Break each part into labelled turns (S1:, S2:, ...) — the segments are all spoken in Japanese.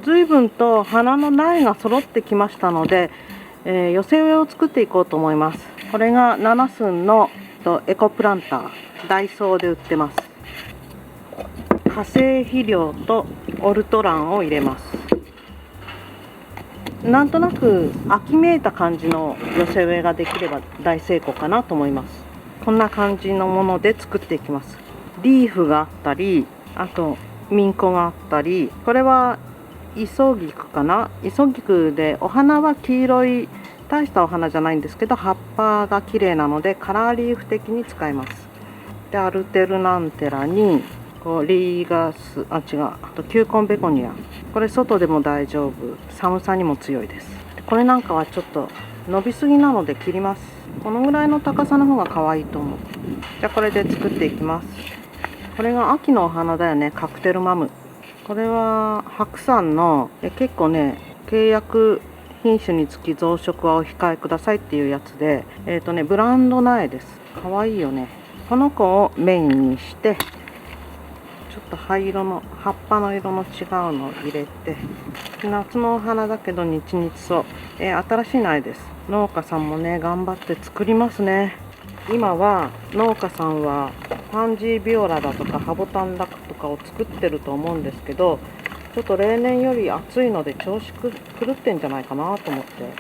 S1: 随分と花の苗が揃ってきましたので、寄せ植えを作っていこうと思います。これが7寸のエコプランター、ダイソーで売ってます。化成肥料とオルトランを入れます。なんとなく秋めいた感じの寄せ植えができれば大成功かなと思います。こんな感じのもので作っていきます。リーフがあったり、あとミンコがあったり、これはイソギクかな。イソギクでお花は黄色い、大したお花じゃないんですけど、葉っぱが綺麗なのでカラーリーフ的に使います。でアルテルナンテラにリーガス、あとキューコンベゴニア、これ外でも大丈夫、寒さにも強いです。これなんかはちょっと伸びすぎなので切ります。このぐらいの高さの方が可愛いと思う。じゃあこれで作っていきます。これが秋のお花だよね、カクテルマム。これは白山の結構ね、契約品種につき増殖はお控えくださいっていうやつで、ブランド苗です。可愛いよね。この子をメインにして、ちょっと灰色の葉っぱの色の違うのを入れて、夏のお花だけど日々そう、新しい苗です。農家さんもね頑張って作りますね。今は農家さんはパンジービオラだとかハボタンだとかを作ってると思うんですけど、ちょっと例年より暑いので調子狂ってんじゃないかなと思って、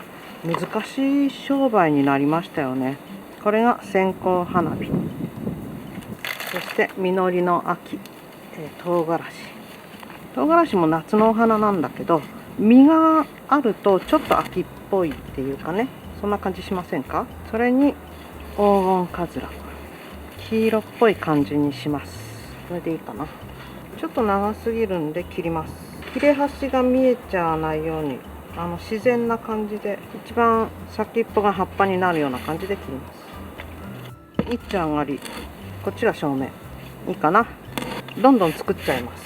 S1: 難しい商売になりましたよね。これが線香花火、そして実りの秋、唐辛子。唐辛子も夏のお花なんだけど、実があるとちょっと秋っぽいっていうかね、そんな感じしませんか。それに黄金カズラ、黄色っぽい感じにします。これでいいかな。ちょっと長すぎるんで切ります。切れ端が見えちゃわないように、自然な感じで、一番先っぽが葉っぱになるような感じで切ります。一丁上がり、こっちが正面。いいかな。どんどん作っちゃいます。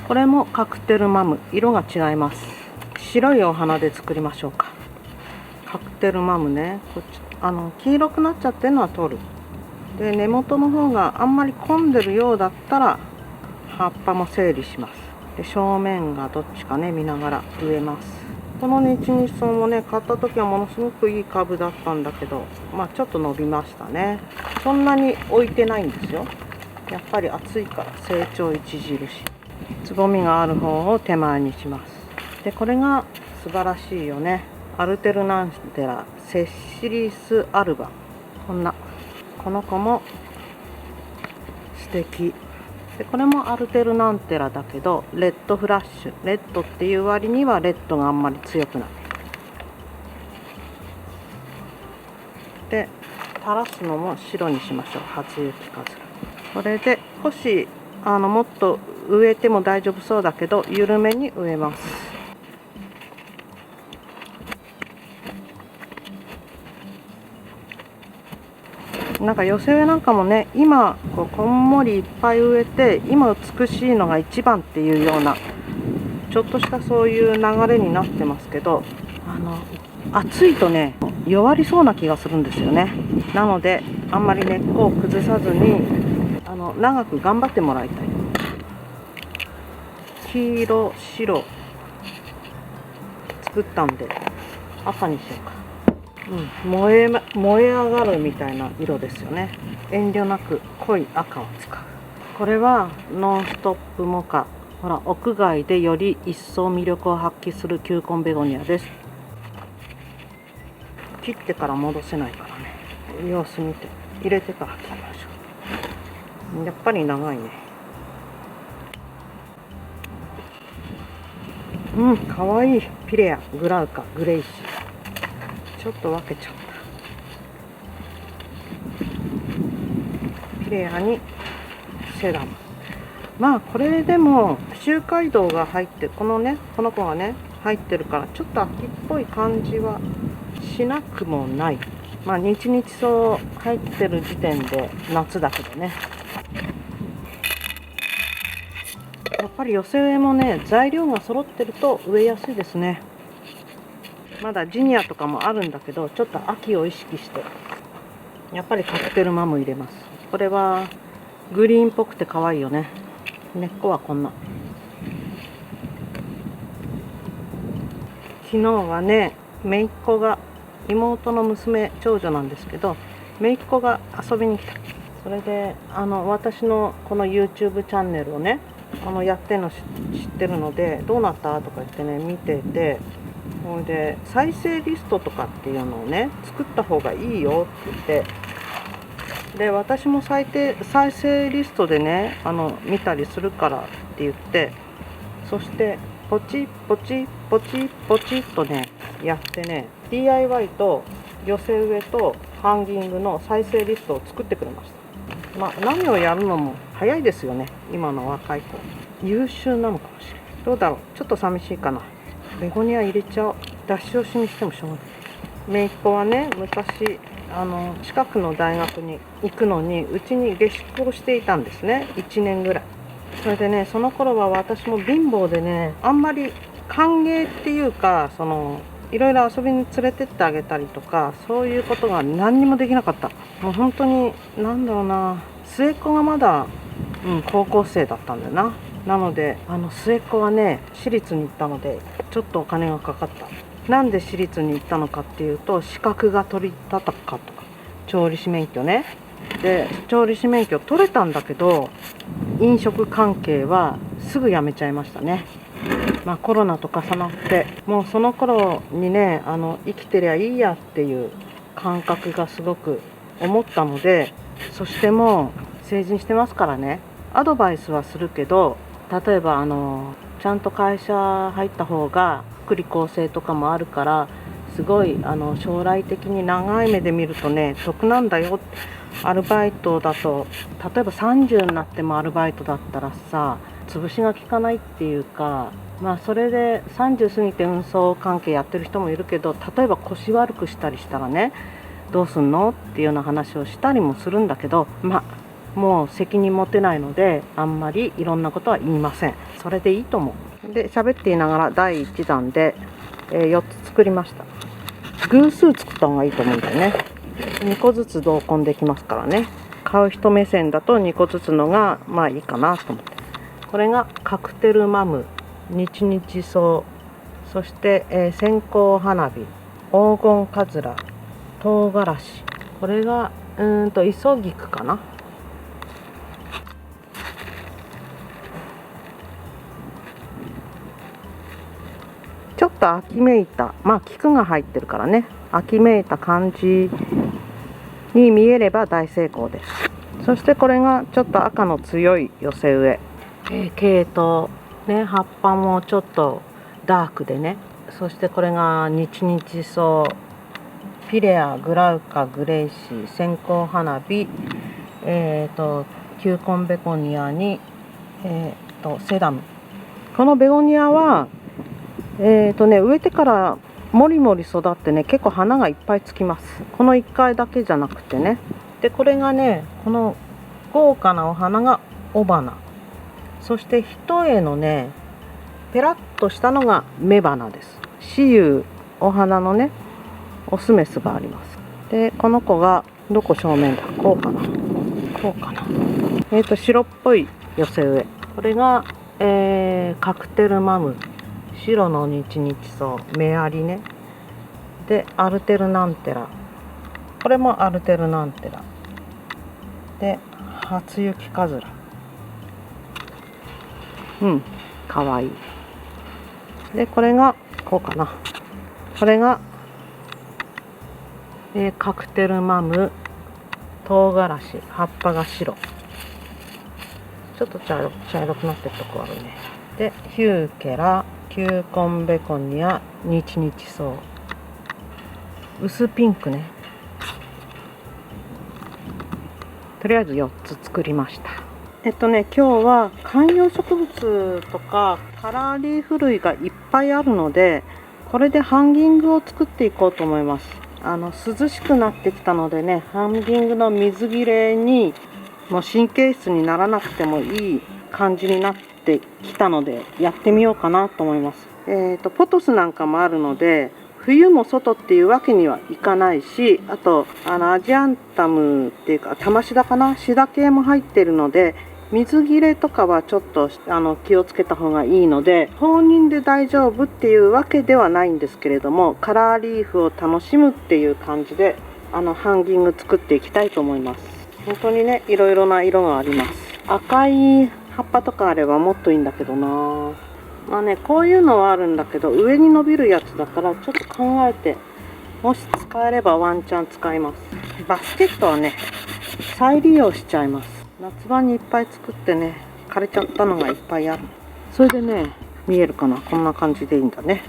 S1: これもカクテルマム、色が違います。白いお花で作りましょうか。カクテルマムね、こっち黄色くなっちゃってるのは取る。で根元の方があんまり混んでるようだったら葉っぱも整理します。で正面がどっちかね見ながら植えます。この日日草もね、買った時はものすごくいい株だったんだけど、ちょっと伸びましたね。そんなに置いてないんですよ。やっぱり暑いから成長著しい。つぼみがある方を手前にします。でこれが素晴らしいよね。アルテルナンテラセシリスアルバ、この子も素敵で、これもアルテルナンテラだけどレッドフラッシュ、レッドっていう割にはレッドがあんまり強くない。で垂らすのも白にしましょう。初雪かずら。これで少しもっと植えても大丈夫そうだけど緩めに植えます。なんか寄せ植えなんかもね、今こんもりいっぱい植えて今美しいのが一番っていうようなちょっとしたそういう流れになってますけど、暑いとね弱りそうな気がするんですよね。なのであんまり根っこを崩さずに長く頑張ってもらいたい。黄色白作ったんで赤にしようか。燃え上がるみたいな色ですよね。遠慮なく濃い赤を使う。これはノンストップモカ。ほら、屋外でより一層魅力を発揮する球根ベゴニアです。切ってから戻せないからね、様子見て入れてから切りましょう。やっぱり長いね。かわいい。ピレア、グラウカ、グレイシー。ちょっと分けちゃった。ピレアにセダム。これでも周回道が入って、この子がね入ってるからちょっと秋っぽい感じはしなくもない。日々草入ってる時点で夏だけどね。やっぱり寄せ植えもね、材料が揃ってると植えやすいですね。まだジニアとかもあるんだけど、ちょっと秋を意識してやっぱりカクテルマム入れます。これはグリーンっぽくて可愛いよね。根っこはこんな。昨日はね、姪っ子が、妹の娘、長女なんですけど、姪っ子が遊びに来た。それで私のこの YouTube チャンネルをね、やってるの知ってるので、どうなったとか言ってね、見てて、それで再生リストとかっていうのをね、作った方がいいよって言って、で私も再生リストでね、見たりするからって言って、そしてポチポチポチポチっとねやってね、 DIY と寄せ植えとハンギングの再生リストを作ってくれました。何をやるのも早いですよね、今の若い子。優秀なのかもしれない。どうだろう、ちょっと寂しいかな。ベゴニア入れちゃおう。出し惜しみしてもしょうがない。姪っ子はね、昔近くの大学に行くのにうちに下宿をしていたんですね、1年ぐらい。それでね、その頃は私も貧乏でね、あんまり歓迎っていうか、いろいろ遊びに連れてってあげたりとか、そういうことが何にもできなかった。もう本当になんだろうな、末っ子がまだ、高校生だったんだよな。なので末っ子はね、私立に行ったのでちょっとお金がかかった。なんで私立に行ったのかっていうと、資格が取りたかとか、調理師免許ね。で調理師免許取れたんだけど、飲食関係はすぐ辞めちゃいましたね。コロナと重なって、もうその頃にね、生きてりゃいいやっていう感覚がすごく思ったので、そしてもう成人してますからね、アドバイスはするけど、例えばちゃんと会社入った方が福利厚生とかもあるから、すごい将来的に長い目で見るとね、得なんだよ。アルバイトだと、例えば30になってもアルバイトだったらさ、潰しが効かないっていうか、それで30過ぎて運送関係やってる人もいるけど、例えば腰悪くしたりしたらね、どうすんのっていうような話をしたりもするんだけど、もう責任持てないので、あんまりいろんなことは言いません。それでいいと思う。で喋っていながら第1弾で、4つ作りました。偶数作った方がいいと思うんだよね。2個ずつ同梱できますからね。買う人目線だと2個ずつのがいいかなと思って。これがカクテルマム、日々草、そして、線香花火、黄金カズラ、唐辛子。これがイソギクかな。ちょっと秋めいた、菊が入ってるからね、秋めいた感じに見えれば大成功です。そしてこれがちょっと赤の強い寄せ植え、ケイトウね、葉っぱもちょっとダークでね。そしてこれが日々草、ピレア、グラウカ、グレイシー、線香花火、キューコンベゴニアに、セダム。このベゴニアは植えてからもりもり育ってね、結構花がいっぱいつきます。この1回だけじゃなくてね。でこれがね、この豪華なお花が雄花、そして一重のねペラッとしたのが雌花です。雌雄お花のねオスメスがあります。でこの子がどこ正面だ、こうかな、こうかな。白っぽい寄せ植え、これが、カクテルマム、白の日々草、メアリね。でアルテルナンテラ、これもアルテルナンテラで、初雪カズラ、かわいい。でこれがこうかな、これが、カクテルマム、唐辛子、葉っぱが白、ちょっと茶色くなってるとこあるね。でヒューケラ、キューコンベコニア、日々草、薄ピンクね。とりあえず4つ作りました。今日は観葉植物とかカラーリーフ類がいっぱいあるので、これでハンギングを作っていこうと思います。涼しくなってきたのでね、ハンギングの水切れにもう神経質にならなくてもいい感じになってきたので、やってみようかなと思います。ポトスなんかもあるので、冬も外っていうわけにはいかないし、あとアジアンタムっていうか玉シダかな、シダ系も入ってるので、水切れとかはちょっと気をつけた方がいいので、放任で大丈夫っていうわけではないんですけれども、カラーリーフを楽しむっていう感じでハンギング作っていきたいと思います。本当にね、いろいろな色があります。赤い葉っぱとかあればもっといいんだけどな。まあね、こういうのはあるんだけど、上に伸びるやつだからちょっと考えて、もし使えればワンチャン使います。バスケットはね、再利用しちゃいます。夏場にいっぱい作ってね、枯れちゃったのがいっぱいある。それでね、見えるかな、こんな感じでいいんだね。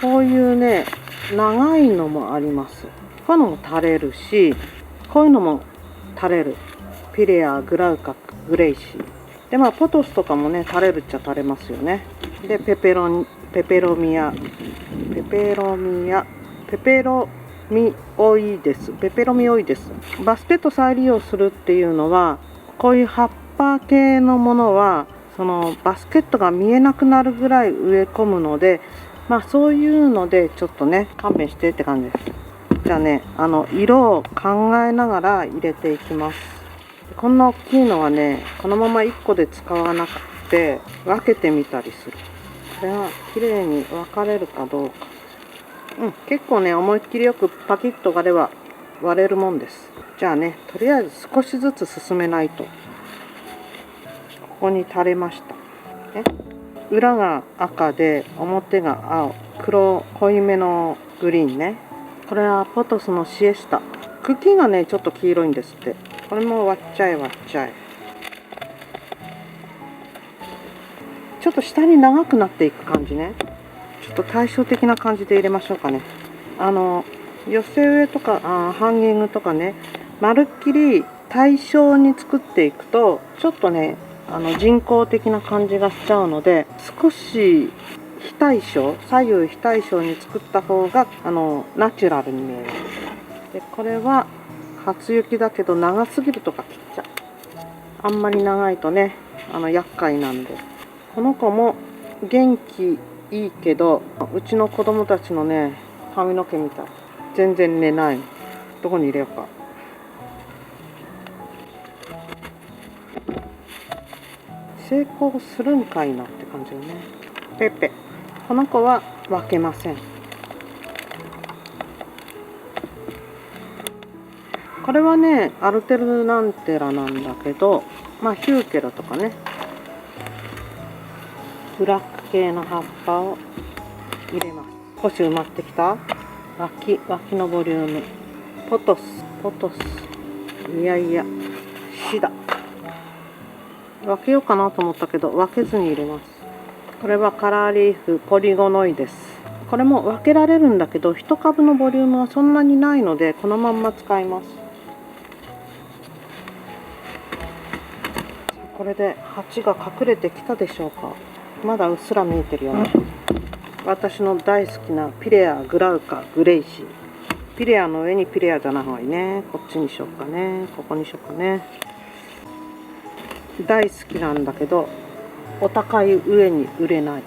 S1: こういうね、長いのもあります。こういうのも垂れるし、こういうのも垂れる。ピレア、グラウカ、グレイシー。で、まあ、ポトスとかもね、垂れるっちゃ垂れますよね。で、ペペロミオイデス。バスケット再利用するっていうのは、こういう葉っぱ系のものは、そのバスケットが見えなくなるぐらい植え込むので、まあそういうのでちょっとね、勘弁してって感じです。じゃあね、色を考えながら入れていきます。こんな大きいのはね、このまま1個で使わなくて、分けてみたりする。これが綺麗に分かれるかどうか。結構ね、思いっきりよくパキッと割れば割れるもんです。じゃあね、とりあえず少しずつ進めないと。ここに垂れました。ね、裏が赤で表が青、濃いめのグリーンね。これはポトスのシエスタ。茎がね、ちょっと黄色いんですって。これも割っちゃえ。ちょっと下に長くなっていく感じね。ちょっと対照的な感じで入れましょうかね。寄せ植えとかハンギングとかね、まるっきり対称に作っていくとちょっとね人工的な感じがしちゃうので、少し左右非対称に作った方がナチュラルに見える。でこれは初雪だけど長すぎるとか切っちゃう。あんまり長いとね厄介なんで。この子も元気いいけど、うちの子供たちのね髪の毛みたい。全然寝ない。どこに入れようか。成功するんかいなって感じよね。ペペ。この子は分けません。これはねアルテルナンテラなんだけど、まあヒューケラとかね、ブラック系の葉っぱを入れます。少し埋まってきた。脇のボリューム。ポトス。いやシダ。分けようかなと思ったけど分けずに入れます。これはカラーリーフポリゴノイです。これも分けられるんだけど1株のボリュームはそんなにないのでこのまんま使います。これで鉢が隠れてきたでしょうか。まだうっすら見えてるよね。私の大好きなピレア、グラウカ、グレイシー。ピレアの上にピレアじゃない方がいいね。こっちにしようかね。ここにしようかね。大好きなんだけどお高い上に売れない。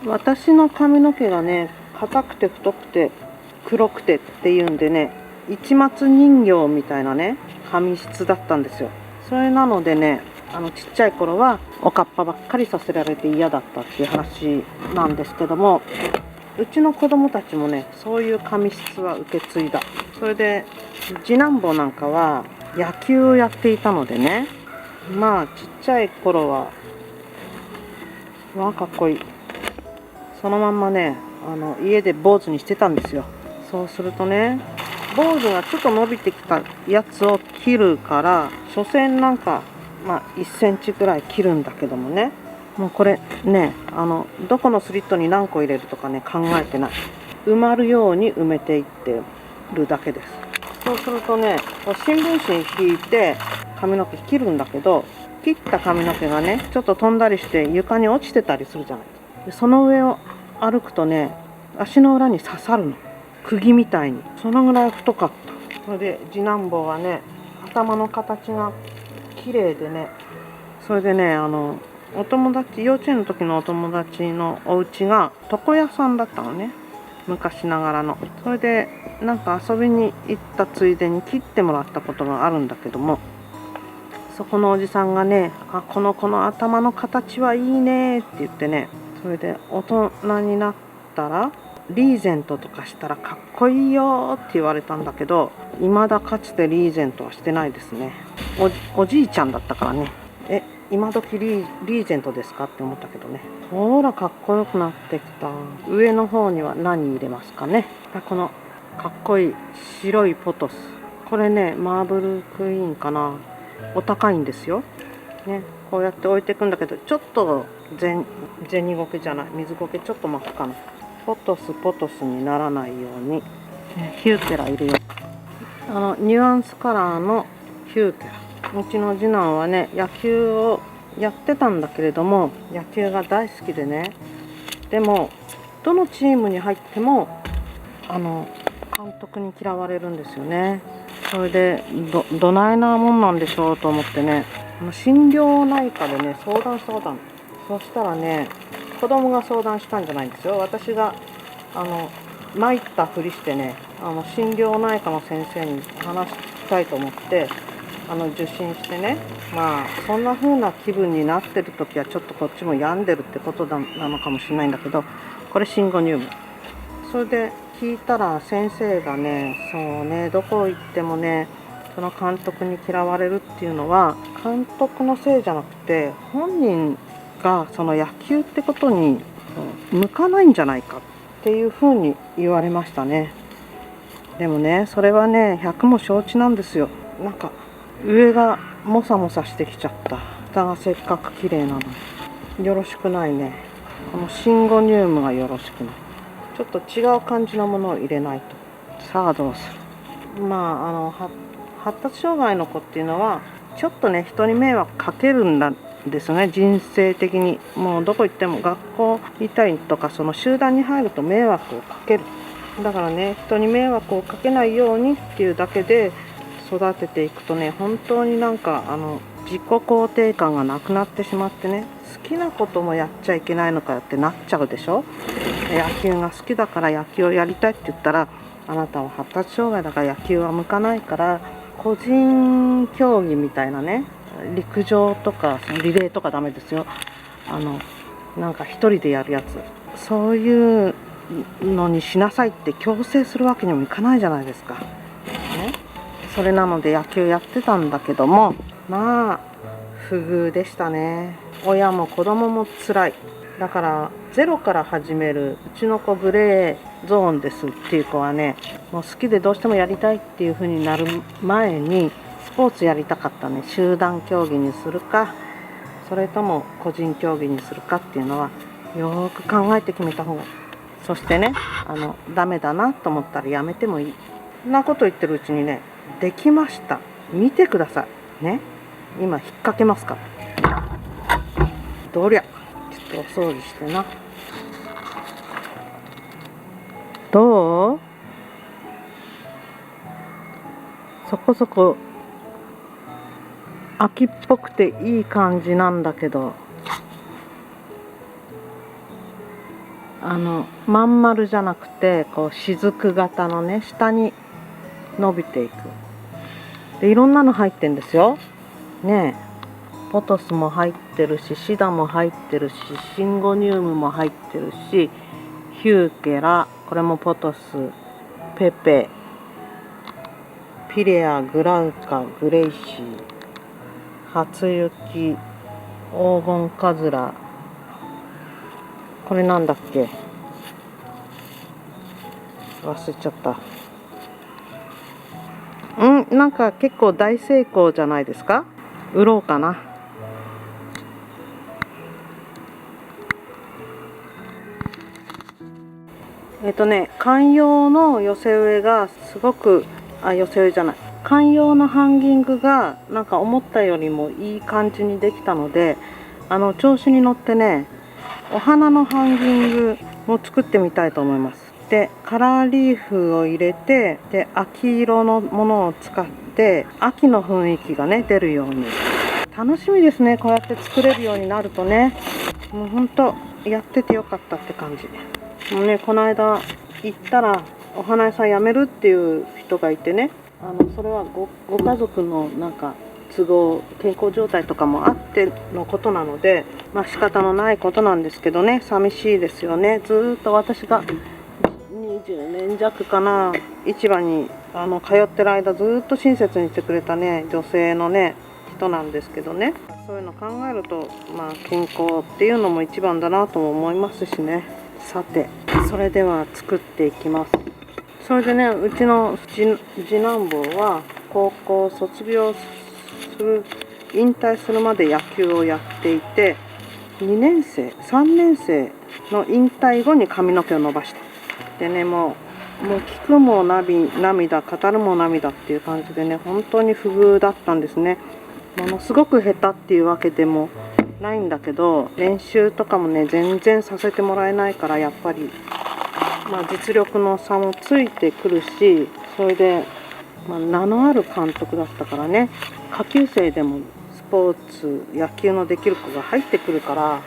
S1: 私の髪の毛がね硬くて太くて黒くてっていうんでね、市松人形みたいなね髪質だったんですよ。それなのでねちっちゃい頃はおかっぱばっかりさせられて嫌だったっていう話なんですけども、うちの子供たちもねそういう髪質は受け継いだ。それで次男坊なんかは野球をやっていたのでね、まあちっちゃい頃はかっこいい。そのまんまね家で坊主にしてたんですよ。そうするとね坊主がちょっと伸びてきたやつを切るから、所詮なんか1センチぐらい切るんだけどもね、もうこれねどこのスリットに何個入れるとかね考えてない。埋まるように埋めていってるだけです。そうするとね新聞紙引いて髪の毛切るんだけど、切った髪の毛がねちょっと飛んだりして床に落ちてたりするじゃない。でその上を歩くとね足の裏に刺さるの、釘みたいに。そのぐらい太かった。それで次男坊はね頭の形が綺麗でね、それでねお友達、幼稚園の時のお友達のお家が床屋さんだったのね、昔ながらの。それでなんか遊びに行ったついでに切ってもらったことがあるんだけども、そこのおじさんがね、この子の頭の形はいいねって言ってね、それで大人になったらリーゼントとかしたらかっこいいよって言われたんだけど、未だかつてリーゼントはしてないですね。おじいちゃんだったからね、今時リーゼントですかって思ったけどね。ほらかっこよくなってきた。上の方には何入れますかね。このかっこいい白いポトス、これねマーブルクイーンかな、お高いんですよ、ね、こうやって置いていくんだけど、ちょっと銭苔じゃない、水苔ちょっと真っ赤なポトスにならないように、ヒューケラ入れよう。ニュアンスカラーのヒューケラ。うちの次男はね、野球をやってたんだけれども、野球が大好きでね、でもどのチームに入っても監督に嫌われるんですよね。それでどないなもんなんでしょうと思ってね、心療内科でね相談。そしたらね、子供が相談したんじゃないんですよ。私が参ったふりしてね、心療内科の先生に話したいと思って受診してね、まあそんな風な気分になってる時はちょっとこっちも病んでるってことなのかもしれないんだけど、これシンゴニウム。それで聞いたら先生がね、そうね、どこ行ってもね、その監督に嫌われるっていうのは監督のせいじゃなくて、本人がその野球ってことに向かないんじゃないかっていうふうに言われましたね。でもね、それはね100も承知なんですよ。なんか上がモサモサしてきちゃった。下がせっかく綺麗なのによろしくないね。このシンゴニウムがよろしくない。ちょっと違う感じのものを入れないと。さあどうする。発達障害の子っていうのはちょっとね人に迷惑かけるんですね、人生的に。もうどこ行っても、学校行ったりとかその集団に入ると迷惑をかける。だからね、人に迷惑をかけないようにっていうだけで育てていくとね、本当になんか自己肯定感がなくなってしまってね、好きなこともやっちゃいけないのかよってなっちゃうでしょ。野球が好きだから野球をやりたいって言ったら、あなたは発達障害だから野球は向かないから個人競技みたいなね、陸上とかそのリレーとかダメですよ。なんか一人でやるやつ、そういうのにしなさいって強制するわけにもいかないじゃないですか、ね。それなので野球やってたんだけども、まあ不遇でしたね。親も子供も辛い。だからゼロから始める、うちの子グレーゾーンですっていう子はね、もう好きでどうしてもやりたいっていう風になる前にスポーツやりたかったね。集団競技にするかそれとも個人競技にするかっていうのはよく考えて決めた方がいい。そしてね、ダメだなと思ったらやめてもいい。そんなこと言ってるうちにね、できました。見てくださいね。今引っ掛けますから。どりゃちょっとお掃除してな。どう？そこそこ秋っぽくていい感じなんだけど、まん丸じゃなくてこう雫型のね、下に伸びていく。でいろんなの入ってんですよね。ポトスも入ってるし、シダも入ってるし、シンゴニウムも入ってるし、ヒューケラ、これもポトス、ペペ、ピレア、グラウカ、グレイシー、初雪、黄金カズラ、これなんだっけ、忘れちゃった。なんか結構大成功じゃないですか。売ろうかな。観葉の寄せ植えがすごく、寄せ植えじゃない、観葉のハンギングがなんか思ったよりもいい感じにできたので、調子に乗ってね、お花のハンギングも作ってみたいと思います。でカラーリーフを入れて、で秋色のものを使って秋の雰囲気がね出るように楽しみですね。こうやって作れるようになるとね、もうほんとやっててよかったって感じ。もうね、この間行ったらお花屋さん辞めるっていう人がいてね、それはご家族のなんか都合、健康状態とかもあってのことなので、まあ仕方のないことなんですけどね、寂しいですよね。ずーっと私が20年弱かな、市場に通ってる間ずーっと親切にしてくれたね、女性のね人なんですけどね、そういうの考えると、まあ健康っていうのも一番だなとも思いますしね。さて、それでは作っていきます。それでね、うちの次男坊は高校卒業引退するまで野球をやっていて、2年生3年生の引退後に髪の毛を伸ばした。でね、もう聞くも涙、語るも涙っていう感じでね、本当に不遇だったんですね。ものすごく下手っていうわけでもないんだけど、練習とかもね全然させてもらえないから、やっぱり、まあ、実力の差もついてくるし、それで、まあ、名のある監督だったからね、下級生でもスポーツ野球のできる子が入ってくるから、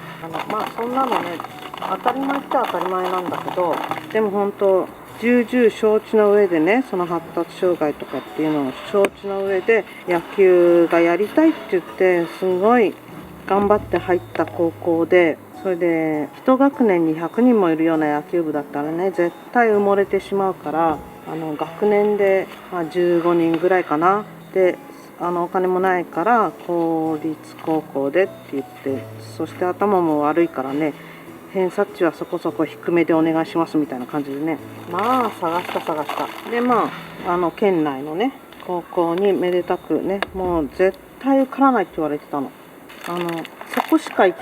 S1: まあそんなのね当たり前っちゃ当たり前なんだけど、でも本当重々承知の上でね、その発達障害とかっていうのを承知の上で野球がやりたいって言ってすごい頑張って入った高校で、それで1学年に100人もいるような野球部だったらね、絶対埋もれてしまうから、学年で、まあ、15人ぐらいかな。でお金もないから公立高校でって言って、そして頭も悪いからね、偏差値はそこそこ低めでお願いしますみたいな感じでね、まあ探したで、まあ県内のね高校にめでたくね、もう絶対受からないって言われてたの。そこしか行き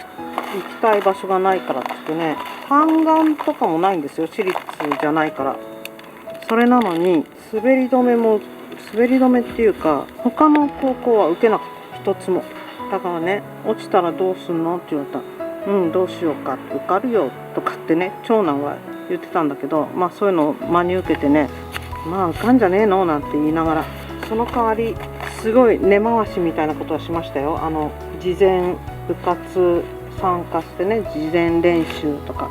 S1: たい場所がないからって言ってね、単眼とかもないんですよ、私立じゃないから。それなのに滑り止めっていうか、他の高校は受けなかった、一つも。だからね、落ちたらどうすんのって言われたら、どうしようか、受かるよとかってね、長男は言ってたんだけど、まあそういうのを真に受けてね、まあ受かんじゃねえのなんて言いながら、その代わりすごい根回しみたいなことはしましたよ。事前部活参加してね、事前練習とか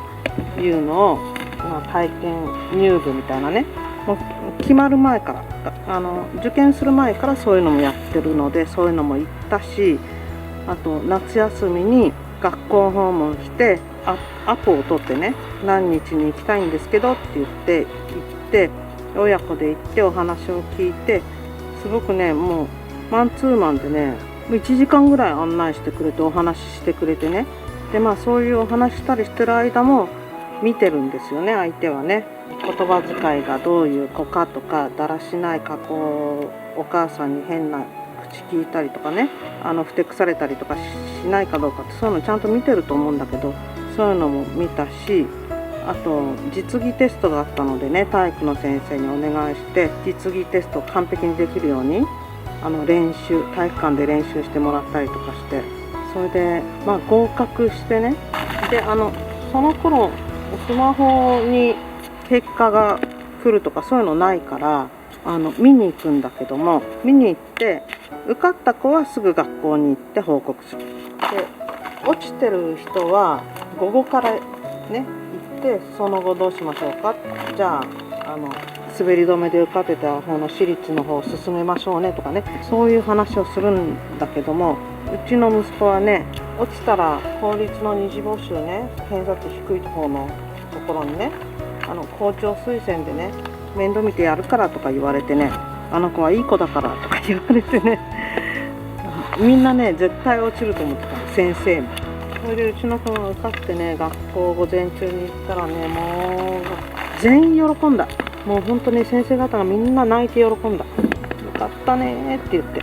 S1: いうのを、まあ、体験入部みたいなね、もう決まる前から、受験する前からそういうのもやってるので、そういうのも行ったし、あと夏休みに学校訪問してアポを取ってね、何日に行きたいんですけどって言って行って、親子で行ってお話を聞いて、すごくね、もうマンツーマンでね1時間ぐらい案内してくれて、お話ししてくれてね、でまあそういうお話したりしてる間も見てるんですよね、相手はね。言葉遣いがどういう子かとか、だらしない加工、お母さんに変な口聞いたりとかね、ふてくされたりとか しないかどうかって、そういうのちゃんと見てると思うんだけど、そういうのも見たし、あと実技テストがあったのでね、体育の先生にお願いして実技テストを完璧にできるように体育館で練習してもらったりとかして、それでまあ合格してね。でその頃スマホに結果が来るとかそういうのないから、見に行くんだけども、見に行って受かった子はすぐ学校に行って報告する。で落ちてる人は午後からね行って、その後どうしましょうか、じゃあ滑り止めで受かってた方の私立の方を進めましょうねとかね、そういう話をするんだけども、うちの息子はね、落ちたら公立の二次募集ね、偏差値低い方のところにね、校長推薦でね面倒見てやるからとか言われてね、あの子はいい子だからとか言われてねみんなね絶対落ちると思ってたの、先生も。それでうちの子が受かってね、学校午前中に行ったらね、もう全員喜んだ。もう本当に先生方がみんな泣いて喜んだ。よかったねって言って、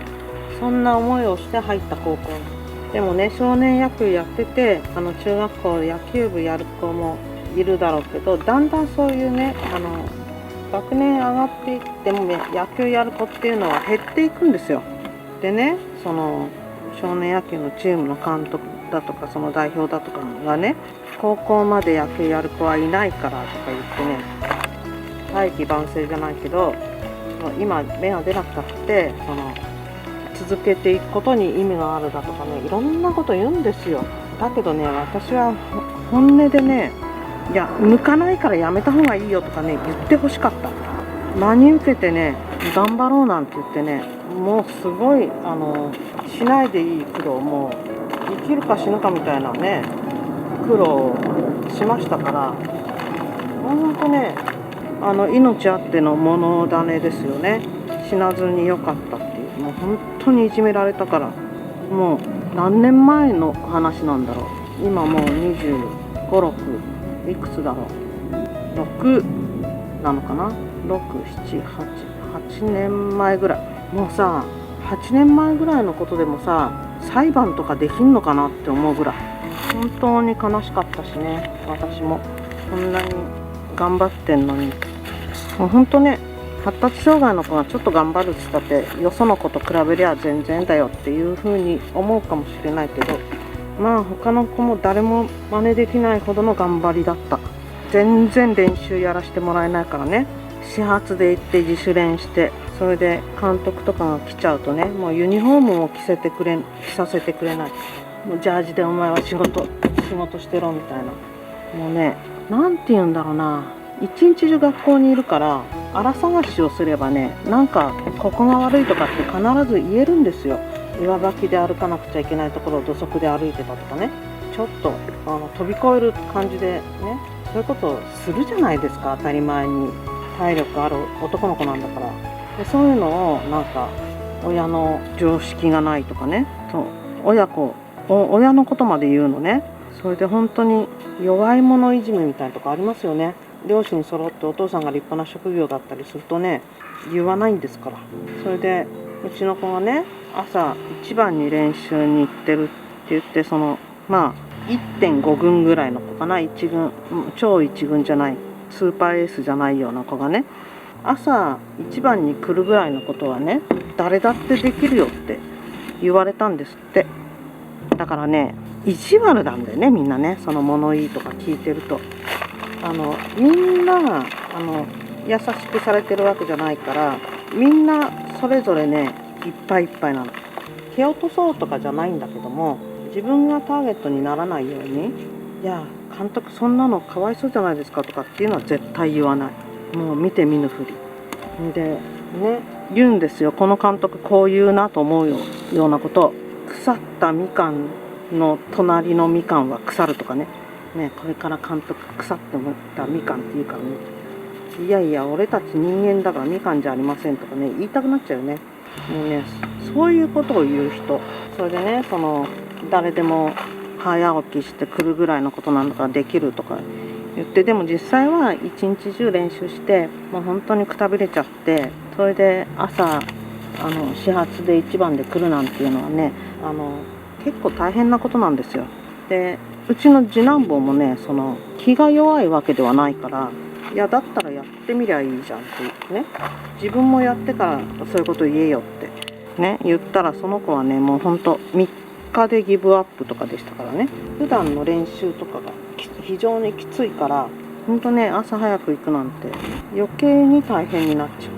S1: そんな思いをして入った高校でもね、少年野球やってて中学校野球部やる子もいるだろうけど、だんだんそういうね学年上がっていっても、ね、野球やる子っていうのは減っていくんですよ。でね、その少年野球のチームの監督だとかその代表だとかがね、高校まで野球やる子はいないからとか言ってね、大器晩成じゃないけど、今芽が出なくたって続けていくことに意味があるだとかね、いろんなこと言うんですよ。だけどね、私は本音でね、いや向かないからやめた方がいいよとかね言ってほしかった。真に受けてね頑張ろうなんて言ってね、もうすごいしないでいい苦労、もう生きるか死ぬかみたいなね苦労をしましたから、ほんとね命あっての物種ですよね。死なずによかったっていう、もう本当にいじめられたから、もう何年前の話なんだろう。今もう25、6いくつだろう、6なのかな、6、7、8年前ぐらい。もうさ8年前ぐらいのことでもさ裁判とかできんのかなって思うぐらい本当に悲しかったしね。私もこんなに頑張ってんのに、もう本当ね、発達障害の子がちょっと頑張るっつったってよその子と比べりゃ全然だよっていう風に思うかもしれないけど、まあ他の子も誰も真似できないほどの頑張りだった。全然練習やらせてもらえないからね、始発で行って自主練して、それで監督とかが来ちゃうとね、もうユニフォームも着させてくれない。もうジャージでお前は仕事してろみたいな。もうね、なんて言うんだろうな、一日中学校にいるから荒探しをすればね、なんかここが悪いとかって必ず言えるんですよ。岩履きで歩かなくちゃいけないところを土足で歩いてたとかね、ちょっと飛び越える感じでね、そういうことをするじゃないですか、当たり前に。体力ある男の子なんだから。でそういうのをなんか親の常識がないとかね、親のことまで言うのね。それで本当に弱い者いじめみたいなとこありますよね。両親揃ってお父さんが立派な職業だったりするとね、言わないんですから。それでうちの子がね、朝一番に練習に行ってるって言って、1.5 軍ぐらいの子かな、1軍、超1軍じゃない、スーパーエースじゃないような子がね、朝一番に来るぐらいのことはね、誰だってできるよって言われたんですって。だからね、意地悪なんだよね、みんなね。その物言いとか聞いてると、みんな優しくされてるわけじゃないから、みんなそれぞれねいっぱいいっぱいなの。蹴落とそうとかじゃないんだけども、自分がターゲットにならないように、いや監督そんなのかわいそうじゃないですかとかっていうのは絶対言わない。もう見て見ぬふりでね、言うんですよ。この監督こう言うなと思うようなこと。腐ったみかんの隣のみかんは腐るとかね、これから監督腐って思ったみかんっていうからね、いやいや俺たち人間だからみかんじゃありませんとかね言いたくなっちゃうよね。もうね、そういうことを言う人。それでね、誰でも早起きしてくるぐらいのことなんだからできるとか言って、でも実際は一日中練習してもう本当にくたびれちゃって、それで朝始発で一番で来るなんていうのはね、結構大変なことなんですよ。でうちの次男坊もね、気が弱いわけではないから、いやだったらやってみりゃいいじゃんって言ってね、自分もやってからそういうこと言えよってね言ったら、その子はねもうほんと3日でギブアップとかでしたからね。普段の練習とかが非常にきついから、ほんとね朝早く行くなんて余計に大変になっちゃう。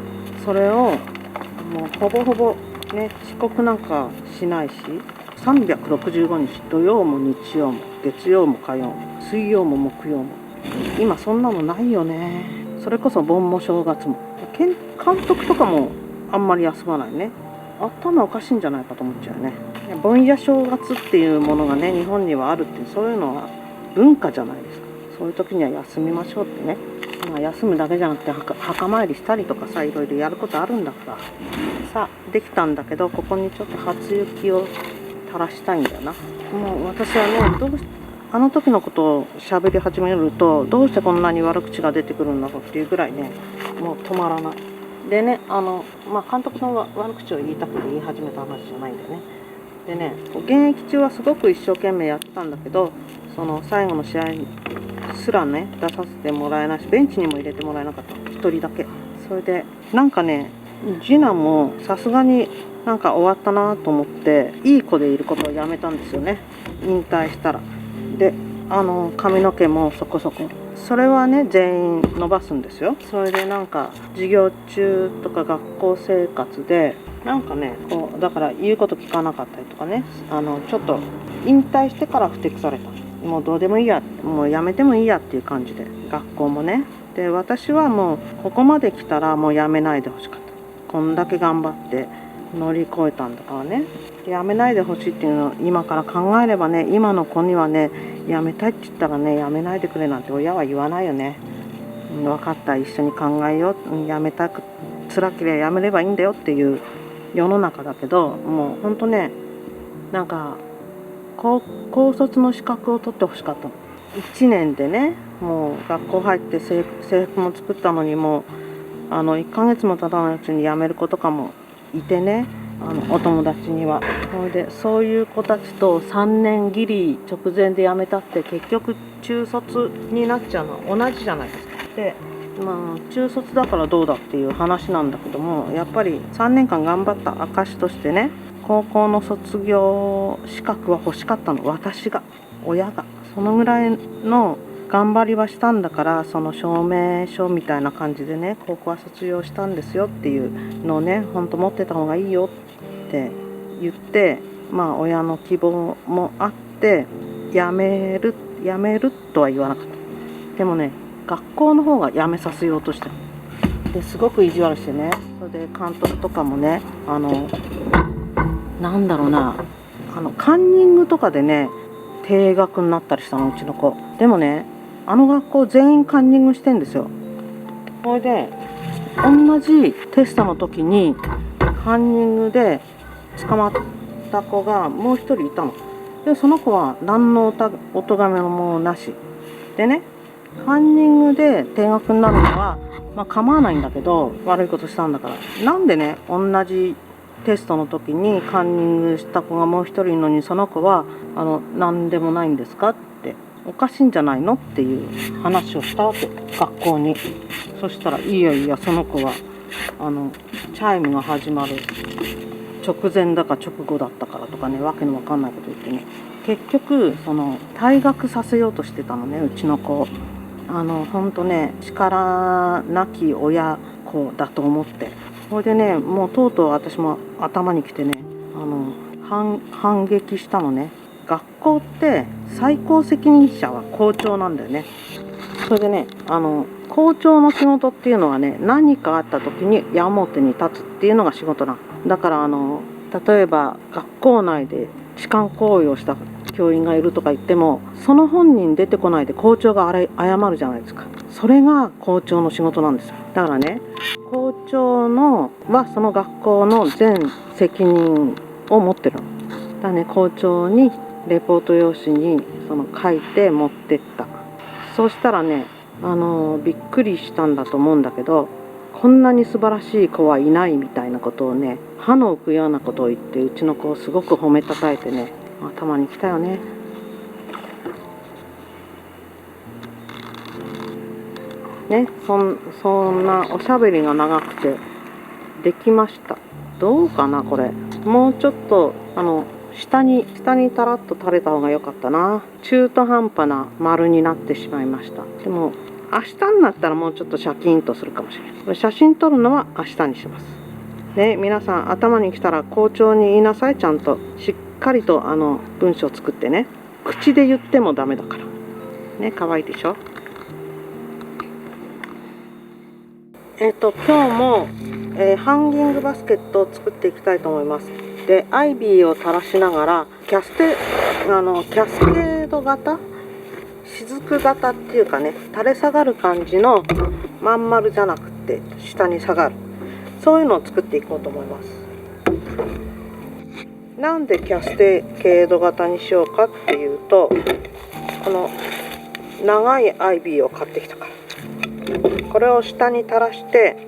S1: それをもうほぼほぼね遅刻なんかしないし、365日、土曜も日曜も月曜も火曜も水曜も木曜も、今そんなのないよね。それこそ盆も正月も監督とかもあんまり休まないね。頭おかしいんじゃないかと思っちゃうね。盆や正月っていうものがね日本にはあるって、そういうのは文化じゃないですか。そういう時には休みましょうってね。休むだけじゃなくて墓参りしたりとかさ、いろいろやることあるんだからさ、できたんだけど、ここにちょっと初雪を垂らしたいんだよな。もう私はね、あの時のことを喋り始めると、どうしてこんなに悪口が出てくるんだろうっていうぐらいね、もう止まらない。でね、監督の悪口を言いたくて言い始めた話じゃないんだよね。でね、現役中はすごく一生懸命やってたんだけど、最後の試合すらね出させてもらえないし、ベンチにも入れてもらえなかった、1人だけ。それでなんかね、次男もさすがになんか終わったなと思って、いい子でいることをやめたんですよね、引退したら。で髪の毛もそこそこ、それはね全員伸ばすんですよ。それでなんか授業中とか学校生活でなんかね、こうだから言うこと聞かなかったりとかね、ちょっと引退してからふてくされた。もうどうでもいいや、もうやめてもいいやっていう感じで、学校もね。で、私はもうここまで来たらもうやめないでほしかった。こんだけ頑張って乗り越えたんだからね。やめないでほしいっていうのを今から考えればね、今の子にはね、やめたいって言ったらね、やめないでくれなんて親は言わないよね。分かった、一緒に考えよう、やめたく辛ければやめればいいんだよっていう世の中だけど、もうほんとね、なんか高卒の資格を取ってほしかったの。1年でね、もう学校入って制服も作ったのに、もう1ヶ月も経たないうちに辞める子とかもいてね、お友達には。それでそういう子たちと3年ギリ直前で辞めたって結局中卒になっちゃうのは同じじゃないですか。で中卒だからどうだっていう話なんだけども、やっぱり3年間頑張った証としてね、高校の卒業資格は欲しかったの、私が、親が。そのぐらいの頑張りはしたんだから、その証明書みたいな感じでね、高校は卒業したんですよっていうのをね、ほんと持ってた方がいいよって言って、親の希望もあってやめるとは言わなかった。でもね、学校の方が辞めさせようとしてる。ですごく意地悪してね、それで監督とかもね、なんだろうな、カンニングとかでね、停学になったりしたの、うちの子。でもね、学校全員カンニングしてんですよ。それで同じテストの時にカンニングで捕まった子がもう一人いたの。でその子は何のお咎めもなしでね、カンニングで停学になるのは構わないんだけど、悪いことしたんだから。なんでね、同じテストの時にカンニングした子がもう一人いるのに、その子は何でもないんですかって、おかしいんじゃないのっていう話をしたわけ、学校に。そしたら、いやその子はチャイムが始まる直前だか直後だったからとかね、わけのわかんないこと言ってね、結局退学させようとしてたのね、うちの子。ほんとね、力なき親子だと思って。それでね、もうとうとう私も頭にきてね、反撃したのね。学校って最高責任者は校長なんだよね。それでね、校長の仕事っていうのはね、何かあった時に矢面に立つっていうのが仕事なの。だから例えば学校内で痴漢行為をした教員がいるとか言っても、その本人出てこないで校長が謝るじゃないですか。それが校長の仕事なんですよ。だからね、校長はその学校の全責任を持ってるの。だからね、校長にレポート用紙に書いて持ってった。そうしたらね、びっくりしたんだと思うんだけど、こんなに素晴らしい子はいないみたいなことをね、歯の浮くようなことを言って、うちの子をすごく褒めたたえてね、頭にきたよね。ね、そんなおしゃべりが長くてできました。どうかなこれ。もうちょっと下にタラッと垂れた方が良かったな。中途半端な丸になってしまいました。でも明日になったらもうちょっとシャキンとするかもしれない。写真撮るのは明日にします。ね、皆さん頭に来たら校長に言いなさい。ちゃんとしっかりと文章を作ってね。口で言ってもダメだから。ね、可愛いでしょ。今日も、ハンギングバスケットを作っていきたいと思います。で、アイビーを垂らしながらキャスケード型、雫型っていうかね、垂れ下がる感じのまん丸じゃなくて下に下がる、そういうのを作っていこうと思います。なんでキャスケード型にしようかっていうと、この長いアイビーを買ってきたから、これを下に垂らして、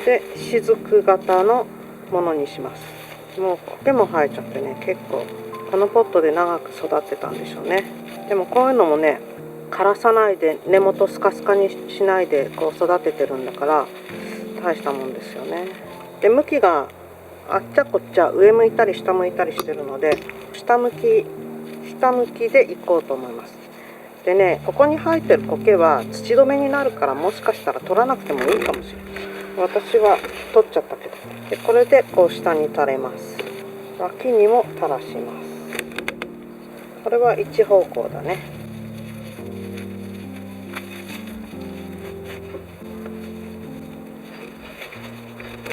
S1: で雫型のものにします。もう苔も生えちゃってね、結構このポットで長く育ってたんでしょうね。でもこういうのもね、枯らさないで根元スカスカにしないでこう育ててるんだから大したもんですよね。で向きがあっちゃこっちゃ上向いたり下向いたりしてるので、下向きでいこうと思います。でね、ここに生えてる苔は土止めになるから、もしかしたら取らなくてもいいかもしれない。私は取っちゃったけど。でこれでこう下に垂れます。脇にも垂らします。これは一方向だね。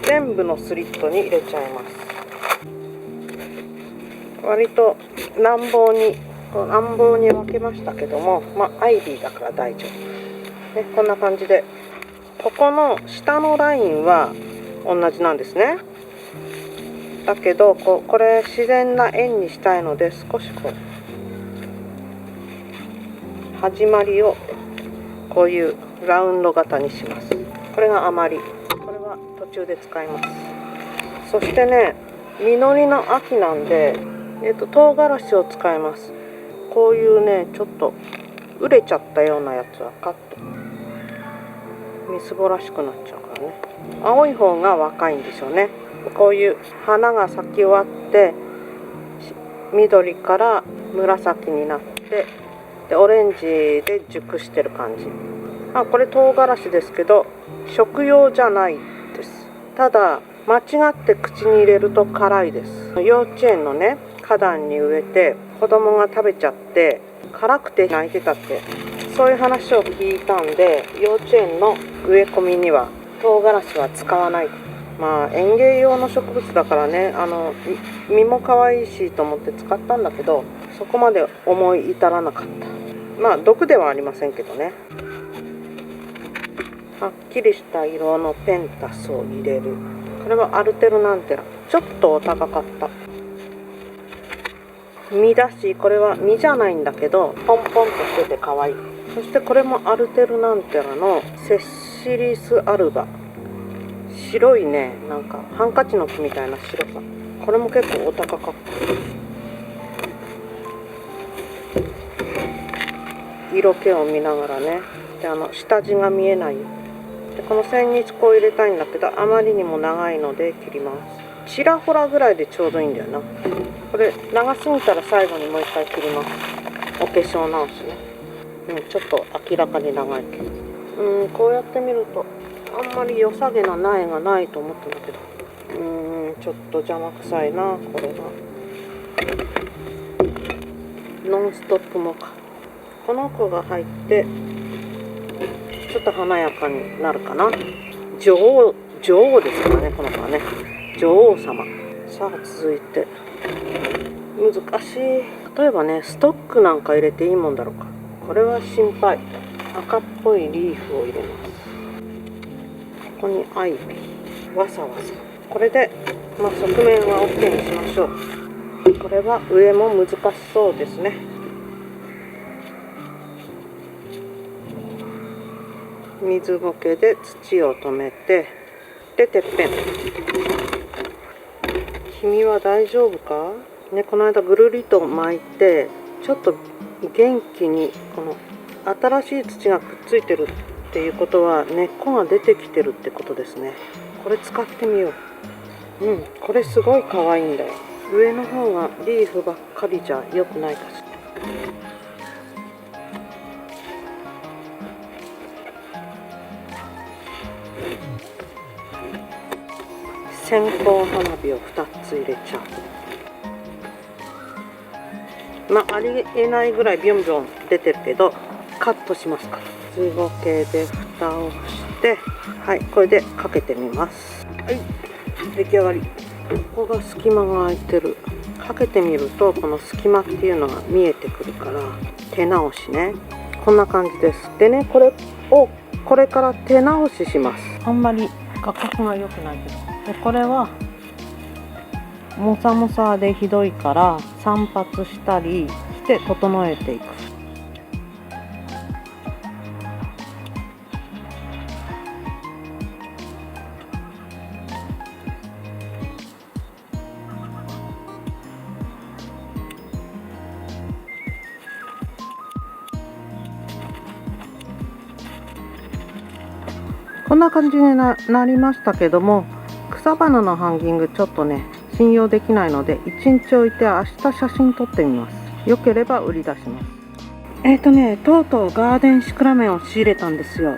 S1: 全部のスリットに入れちゃいます。割と乱暴に分けましたけども、アイビーだから大丈夫、ね、こんな感じでここの下のラインは同じなんですね。だけどこれ自然な円にしたいので、少し始まりをこういうラウンド型にします。これが余り、これは途中で使います。そしてね、実りの秋なんで唐辛子を使います。こういうね、ちょっと熟れちゃったようなやつはカット。みすぼらしくなっちゃうからね。青い方が若いんでしょうね。こういう花が咲き終わって緑から紫になって、でオレンジで熟してる感じ。これ唐辛子ですけど食用じゃないです。ただ間違って口に入れると辛いです。幼稚園のね、花壇に植えて子供が食べちゃって辛くて泣いてたって、そういう話を聞いたんで、幼稚園の植え込みには唐辛子は使わない。園芸用の植物だからね、実も可愛いしと思って使ったんだけど、そこまで思い至らなかった。毒ではありませんけどね。はっきりした色のペンタスを入れる。これはアルテルナンテラ、ちょっとお高かった。実だし、これは実じゃないんだけどポンポンとしてて可愛い。そしてこれもアルテルナンテラのセシリスアルバ、白いね、なんかハンカチの木みたいな白さ。これも結構お高かった。色気を見ながらね。で下地が見えない。でこの千日紅を入れたいんだけど、あまりにも長いので切ります。ちらほらぐらいでちょうどいいんだよな。これ長すぎたら最後にもう一回切ります。お化粧直しね。ちょっと明らかに長いけど、こうやって見るとあんまり良さげな苗がないと思ったんだけど、ちょっと邪魔くさいな。これがノンストップモカ、この子が入ってちょっと華やかになるかな。女王ですからね、この子はね、女王様。さあ続いて難しい。例えばね、ストックなんか入れていいもんだろうか。これは心配。赤っぽいリーフを入れます。ここにアイビー、わさわさ。これで、側面は OK にしましょう。これは上も難しそうですね。水苔で土を止めて、でてっぺん。君は大丈夫かね。この間ぐるりと巻いて、ちょっと元気にこの新しい土がくっついてるっていうことは根っこが出てきてるってことですね。これ使ってみよう。これすごい可愛いんだよ。上の方がリーフばっかりじゃ良くないかしら。線香花火を2つ入れちゃう。ありえないぐらいビョンビョン出てるけどカットしますから。水苔で蓋をして、これでかけてみます。出来上がり。ここが隙間が空いてる。かけてみるとこの隙間っていうのが見えてくるから、手直しね。こんな感じです。でね、これをこれから手直しします。あんまり画角が良くないけど、でこれはモサモサでひどいから散髪したりして整えていく。こんな感じに なりましたけども、草花のハンギングちょっとね信用できないので1日置いて明日写真撮ってみます。よければ売り出します。とうとうガーデンシクラメンを仕入れたんですよ。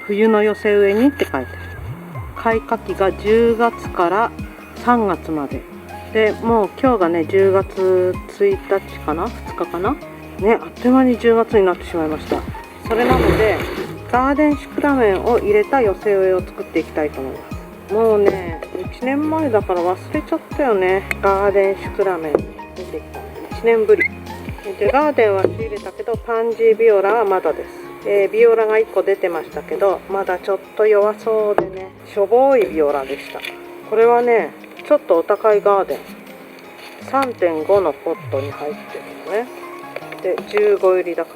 S1: 冬の寄せ植えにって書いてある。開花期が10月から3月までで、もう今日がね10月1日かな2日かなね、あっという間に10月になってしまいました。それなのでガーデンシクラメンを入れた寄せ植えを作っていきたいと思います。もうね1年前だから忘れちゃったよね。ガーデンシクラメン出てきた1年ぶりで、ガーデンは仕入れたけどパンジービオラはまだです。ビオラが1個出てましたけど、まだちょっと弱そうでね、しょぼいビオラでした。これはねちょっとお高いガーデン 3.5 のポットに入ってるのね。で15入りだか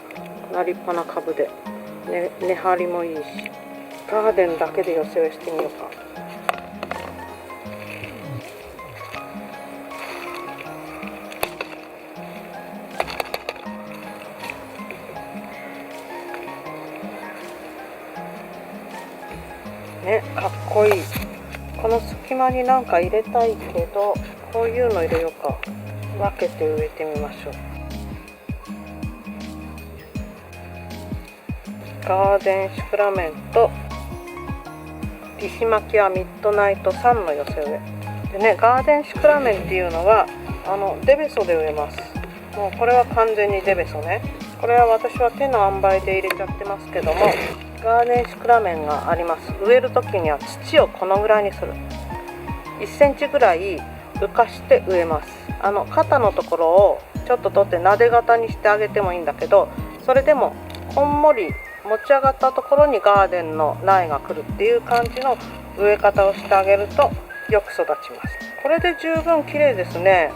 S1: ら立派な株で、根張りもいいし、ガーデンだけで寄せ植えしてみようか。ね、かっこいい。この隙間になんか入れたいけど、こういうの入れようか。分けて植えてみましょう。ガーデンシクラメンとリシマキアミッドナイト3の寄せ植えでね、ガーデンシクラメンっていうのはデベソで植えます。もうこれは完全にデベソね。これは私は手の塩梅で入れちゃってますけども、ガーデンシクラメンがあります。植える時には土をこのぐらいにする。1センチぐらい浮かして植えます。肩のところをちょっと取ってなで型にしてあげてもいいんだけど、それでもこんもり持ち上がったところにガーデンの苗が来るっていう感じの植え方をしてあげるとよく育ちます。これで十分綺麗ですね。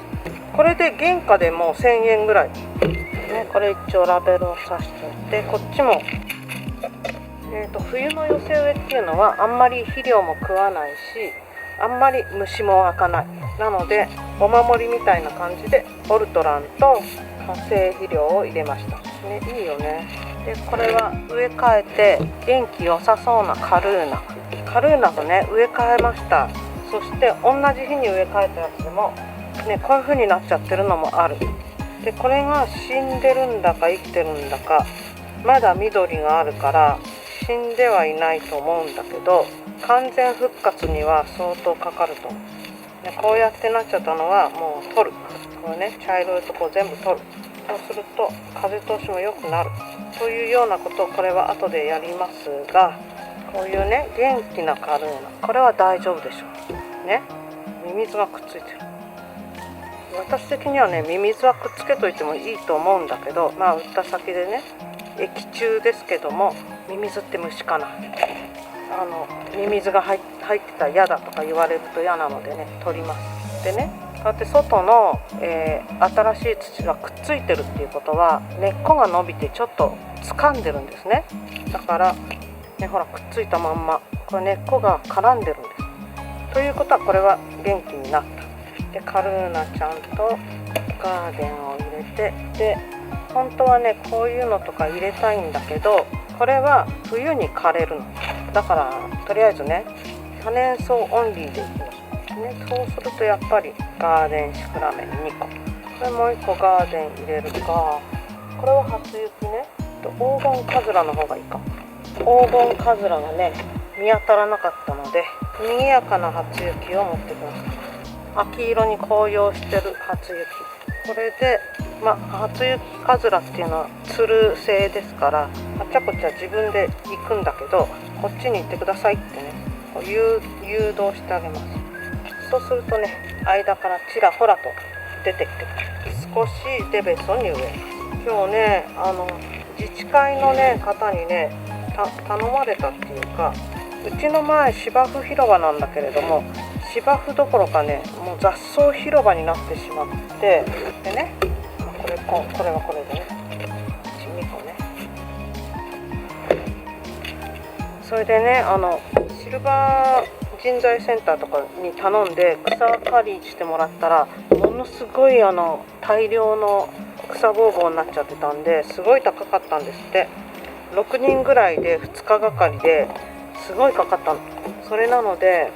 S1: これで原価でもう1000円ぐらい、ね、これ一応ラベルを刺しておいて、こっちも、冬の寄せ植えっていうのはあんまり肥料も食わないし、あんまり虫も湧かない。なのでお守りみたいな感じでオルトランと化成肥料を入れました、ね、いいよね。でこれは植え替えて元気良さそうなカルーナとね植え替えました。そして同じ日に植え替えたやつでもね、こういう風になっちゃってるのもある。でこれが死んでるんだか生きてるんだか、まだ緑があるから死んではいないと思うんだけど、完全復活には相当かかると思う。でこうやってなっちゃったのはもう取る。これね、茶色いとこ全部取る。そうすると風通しも良くなるというようなことを、これは後でやりますが、こういうね元気なカルーナ、これは大丈夫でしょうね。ミミズがくっついてる。私的にはねミミズはくっつけといてもいいと思うんだけど、まあ売った先でね液中ですけども、ミミズって虫かな。ミミズが入ってたら嫌だとか言われると嫌なのでね取ります。でね、こうやって外の、新しい土がくっついてるっていうことは、根っこが伸びてちょっと掴んでるんですね。だからね、ほらくっついたまんまこれ根っこが絡んでるんです。ということはこれは元気になった。でカルーナちゃんとガーデンを入れて、で本当はねこういうのとか入れたいんだけど、これは冬に枯れるのだから、とりあえずね多年草オンリーでいきますね。そうするとやっぱりガーデンシクラメン2個、これもう1個ガーデン入れるか。これは初雪ね。黄金カズラの方がいいか。黄金カズラがね見当たらなかったので、賑やかな初雪を持ってきました。秋色に紅葉してる初雪。これで初雪カズラっていうのはつる性ですから、あちゃこちゃ自分で行くんだけど、こっちに行ってくださいってね誘導してあげます。そうするとね間からちらほらと出てきて少しデベソに植えます。今日ね自治会のね方にね頼まれたっていうか、うちの前芝生広場なんだけれども、芝生どころかねもう雑草広場になってしまって、でねこれはこれでね2個ね。それでねシルバー人材センターとかに頼んで草刈りしてもらったら、ものすごい大量の草ぼうぼうになっちゃってたんで、すごい高かったんですって。6人ぐらいで2日がかりですごいかかったの。それなので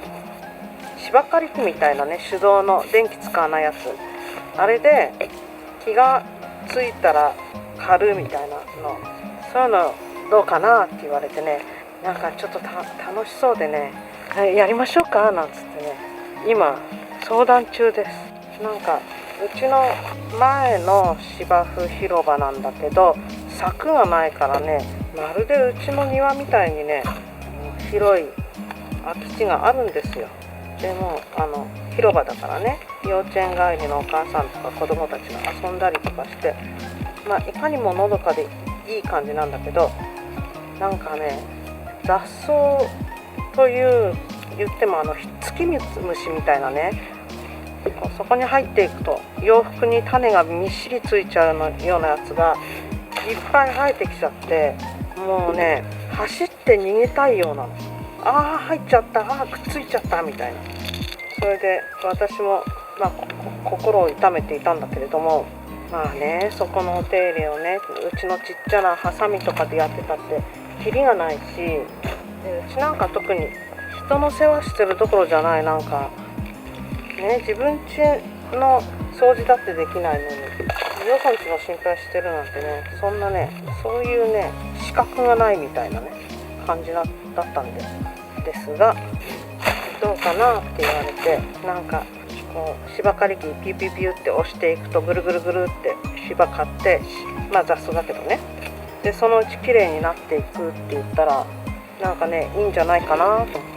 S1: 芝刈り機みたいなね手動の電気使わないやつ、あれで気がついたら刈るみたいなの、そういうのどうかなって言われてね、なんかちょっと楽しそうでねやりましょうかなんつってね、今相談中です。なんかうちの前の芝生広場なんだけど、柵がないからね、まるでうちの庭みたいにね、広い空き地があるんですよ。でも広場だからね、幼稚園帰りのお母さんとか子供たちが遊んだりとかして、いかにものどかでいい感じなんだけど、なんかね、雑草と言ってもひっつき虫みたいなね、そこに入っていくと洋服に種がみっしりついちゃうようなやつがいっぱい生えてきちゃって、もうね、走って逃げたいようなの。入っちゃった、くっついちゃったみたいな。それで私も、心を痛めていたんだけれども、そこのお手入れをね、うちのちっちゃなハサミとかでやってたってキリがないし、でうちなんか特に人の世話してるどころじゃない、なんかね、自分家の掃除だってできないのによそんちの心配してるなんてね、そんなね、そういうね資格がないみたいなね感じだったんですが、どうかなって言われて、なんかこう芝刈り機ピュピュピュって押していくとぐるぐるぐるって芝刈って、雑草だけどね、でそのうち綺麗になっていくって言ったら、なんかね、いいんじゃないかなと思っ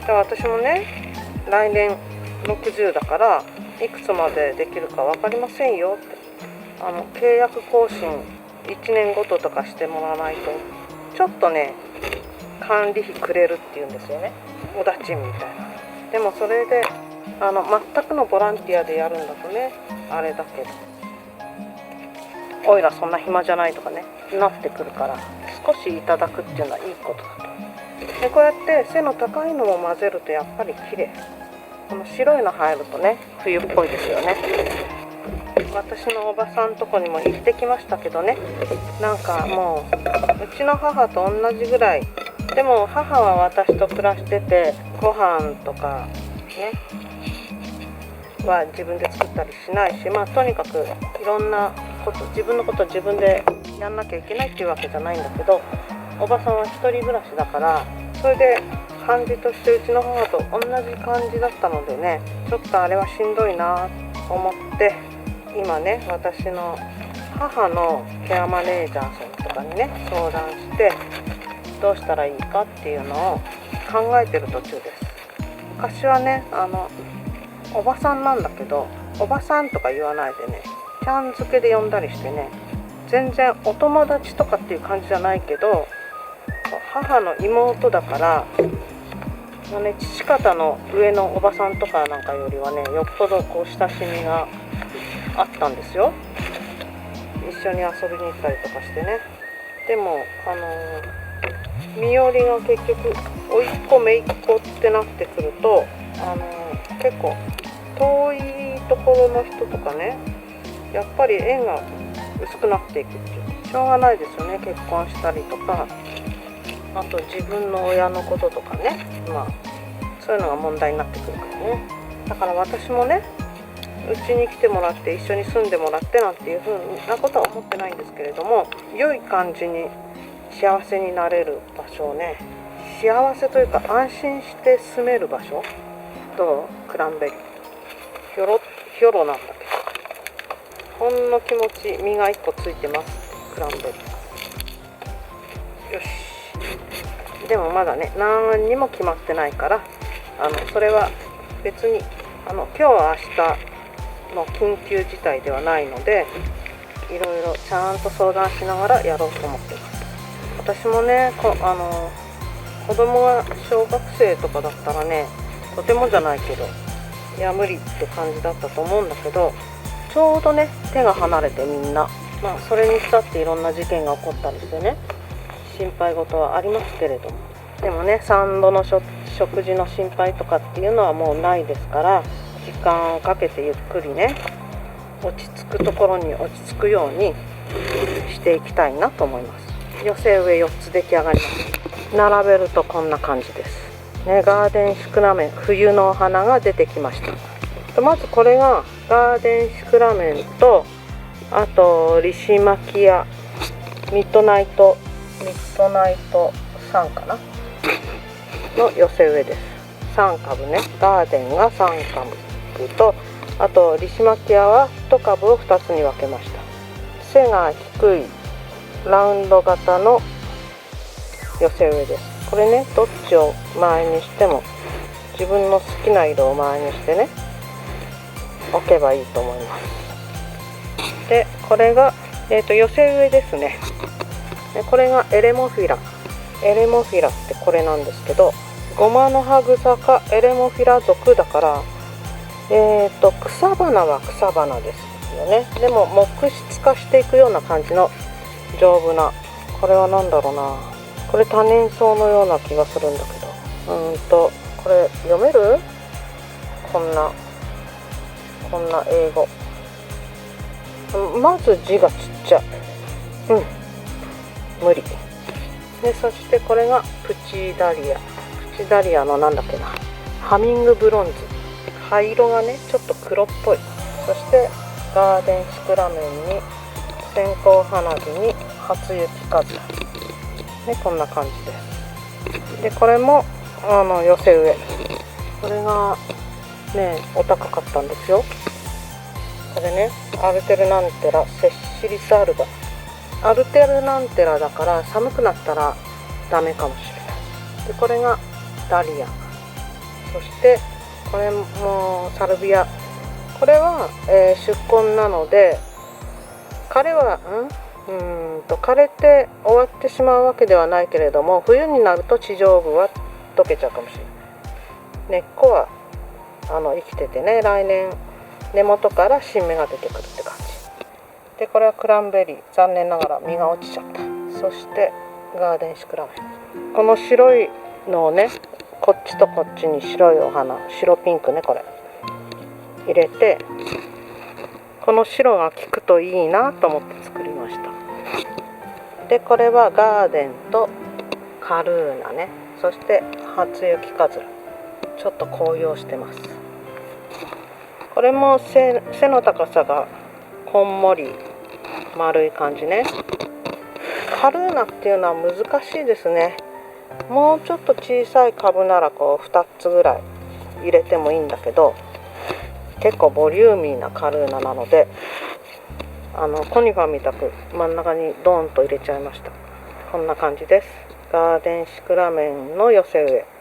S1: て。で私もね、来年60だからいくつまでできるか分かりませんよって、契約更新1年ごととかしてもらわないとちょっとね管理費くれるっていうんですよね、おだちんみたいな。でもそれで全くのボランティアでやるんだとね、あれだけど、おいらそんな暇じゃないとかねなってくるから、少しいただくっていうのはいいことだと。でこうやって背の高いのも混ぜるとやっぱり綺麗。この白いの入るとね、冬っぽいですよね。私のおばさんとこにも行ってきましたけどね、なんかもううちの母と同じぐらい。でも母は私と暮らしてて、ご飯とかねは自分で作ったりしないし、とにかくいろんなこと、自分のこと自分でやんなきゃいけないっていうわけじゃないんだけど、おばさんは一人暮らしだから、それで感じとしてうちの母と同じ感じだったのでね、ちょっとあれはしんどいなと思って、今ね、私の母のケアマネージャーさんとかにね相談して、どうしたらいいかっていうのを考えてる途中です。昔はね、おばさんなんだけど、おばさんとか言わないでね、ちゃん付けで呼んだりしてね、全然お友達とかっていう感じじゃないけど、母の妹だから、父方の上のおばさんとかなんかよりはね、よっぽどこう親しみがあったんですよ。一緒に遊びに行ったりとかしてね。でも身寄りが結局甥っ子姪っ子ってなってくると、結構遠いところの人とかね、やっぱり縁が薄くなっていくっていう、しょうがないですよね。結婚したりとか、あと自分の親のこととかね、そういうのが問題になってくるからね。だから私もね、うちに来てもらって一緒に住んでもらってなんていう風なことは思ってないんですけれども、良い感じに幸せになれる場所をね、幸せというか安心して住める場所。どう？クランベリーひょろなんだけど、ほんの気持ち実が1個ついてます。クランベリー。よし。でもまだね、何にも決まってないから、それは別に今日明日の緊急事態ではないので、いろいろちゃんと相談しながらやろうと思ってます。私もね、子供が小学生とかだったらね、とてもじゃないけど、いや無理って感じだったと思うんだけど、ちょうどね手が離れてみんな、それにしたっていろんな事件が起こったりしてね、心配事はありますけれども、でもね、3度の食事の心配とかっていうのはもうないですから、時間をかけてゆっくりね、落ち着くところに落ち着くようにしていきたいなと思います。寄せ植え4つ出来上がります。並べるとこんな感じですね。ガーデンシクラメン、冬のお花が出てきました。まずこれがガーデンシクラメンと、あとリシマキア、ミッドナイトさんかな。の寄せ植えです。3株ね、ガーデンが3株と、あとリシマキアは1株を2つに分けました。背が低いラウンド型の寄せ植えです。これね、どっちを前にしても自分の好きな色を前にしてね置けばいいと思います。でこれが、寄せ植えですね。でこれがエレモフィラってこれなんですけど、ゴマの葉草かエレモフィラ属だから、草花は草花ですよね。でも木質化していくような感じの丈夫な、これは何だろうな、これ多年草のような気がするんだけど、これ読める？こんな英語、まず字がちっちゃい、無理で、そしてこれがプチダリアのなんだっけな、ハミングブロンズ、葉色がねちょっと黒っぽい。そしてガーデンシクラメンに線香花火に初雪風ね、こんな感じです。でこれも寄せ植え、これがねお高かったんですよ。これね、アルテルナンテラセシリスアルバ、アルテルナンテラだから寒くなったらダメかもしれない。でこれがダリア、そしてこれもサルビア、これは、宿根なので枯れて終わってしまうわけではないけれども、冬になると地上部は溶けちゃうかもしれない。根っこは生きててね、来年根元から新芽が出てくるって感じで、これはクランベリー、残念ながら実が落ちちゃった。そしてガーデンシクラメン、この白いのをね、こっちとこっちに白いお花、白ピンクね、これ入れて、この白が効くといいなと思って作りました。でこれはガーデンとカルーナね、そして初雪かずら、ちょっと紅葉してます。これも背の高さがこんもり丸い感じね。カルーナっていうのは難しいですね。もうちょっと小さい株ならこう2つぐらい入れてもいいんだけど、結構ボリューミーなカルーナなので、コニファーみたく真ん中にドーンと入れちゃいました。こんな感じです。ガーデンシクラメンの寄せ植え。